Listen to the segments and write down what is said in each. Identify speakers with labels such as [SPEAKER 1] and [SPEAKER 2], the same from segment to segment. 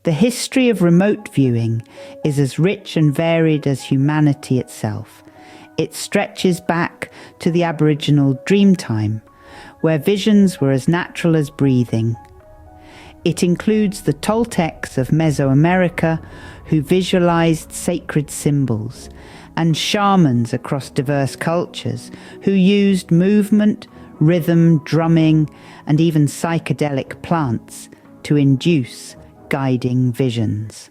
[SPEAKER 1] The history of remote viewing is as rich and varied as humanity itself. It stretches back to the Aboriginal Dreamtime, where visions were as natural as breathing. It includes the Toltecs of Mesoamerica, who visualized sacred symbols, and shamans across diverse cultures who used movement, rhythm, drumming, and even psychedelic plants to induce guiding visions.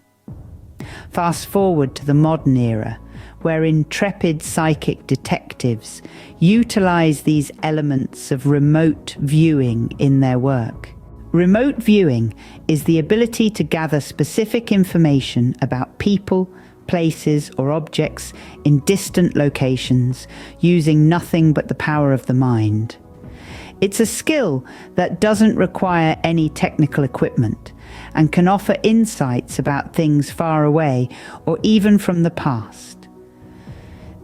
[SPEAKER 1] Fast forward to the modern era, where intrepid psychic detectives utilize these elements of remote viewing in their work. Remote viewing is the ability to gather specific information about people, places, or objects in distant locations using nothing but the power of the mind. It's a skill that doesn't require any technical equipment and can offer insights about things far away or even from the past.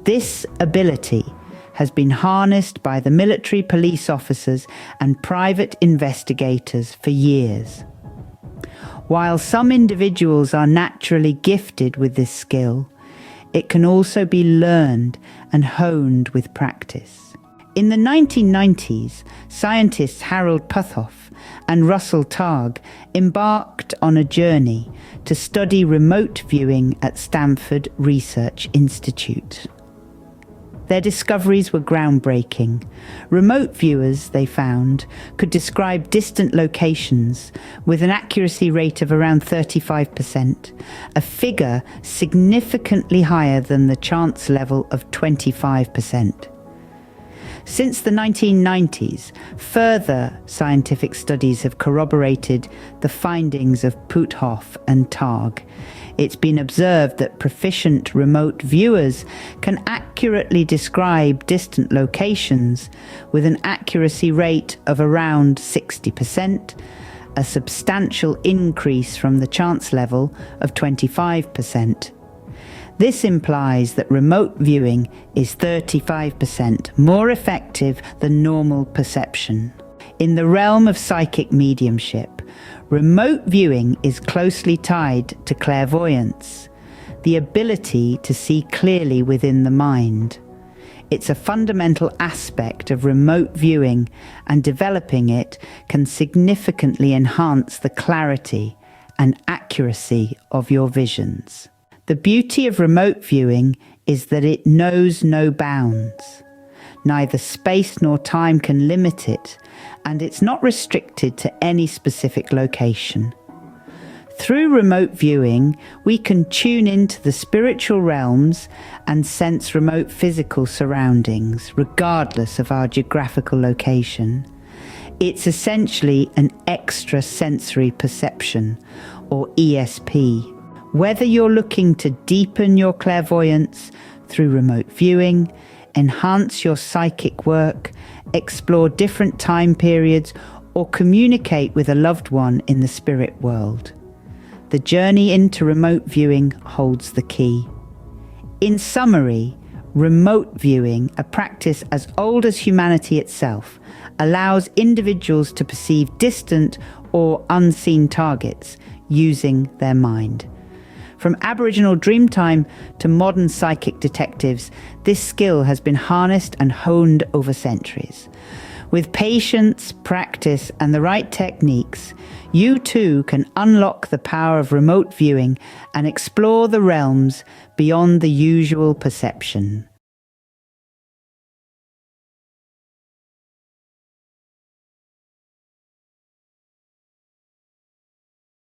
[SPEAKER 1] This ability has been harnessed by the military police officers and private investigators for years. While some individuals are naturally gifted with this skill, it can also be learned and honed with practice. In the 1990s, scientists Harold Puthoff and Russell Targ embarked on a journey to study remote viewing at Stanford Research Institute. Their discoveries were groundbreaking. Remote viewers, they found, could describe distant locations with an accuracy rate of around 35%, a figure significantly higher than the chance level of 25%. Since the 1990s, further scientific studies have corroborated the findings of Puthoff and Targ. It's been observed that proficient remote viewers can accurately describe distant locations with an accuracy rate of around 60%, a substantial increase from the chance level of 25%. This implies that remote viewing is 35% more effective than normal perception. In the realm of psychic mediumship, remote viewing is closely tied to clairvoyance, the ability to see clearly within the mind. It's a fundamental aspect of remote viewing, and developing it can significantly enhance the clarity and accuracy of your visions. The beauty of remote viewing is that it knows no bounds. Neither space nor time can limit it, and it's not restricted to any specific location. Through remote viewing, we can tune into the spiritual realms and sense remote physical surroundings, regardless of our geographical location. It's essentially an extrasensory perception, or ESP. Whether you're looking to deepen your clairvoyance through remote viewing, enhance your psychic work, explore different time periods, or communicate with a loved one in the spirit world, the journey into remote viewing holds the key. In summary, remote viewing, a practice as old as humanity itself, allows individuals to perceive distant or unseen targets using their mind. From Aboriginal Dreamtime to modern psychic detectives, this skill has been harnessed and honed over centuries. With patience, practice, and the right techniques, you too can unlock the power of remote viewing and explore the realms beyond the usual perception.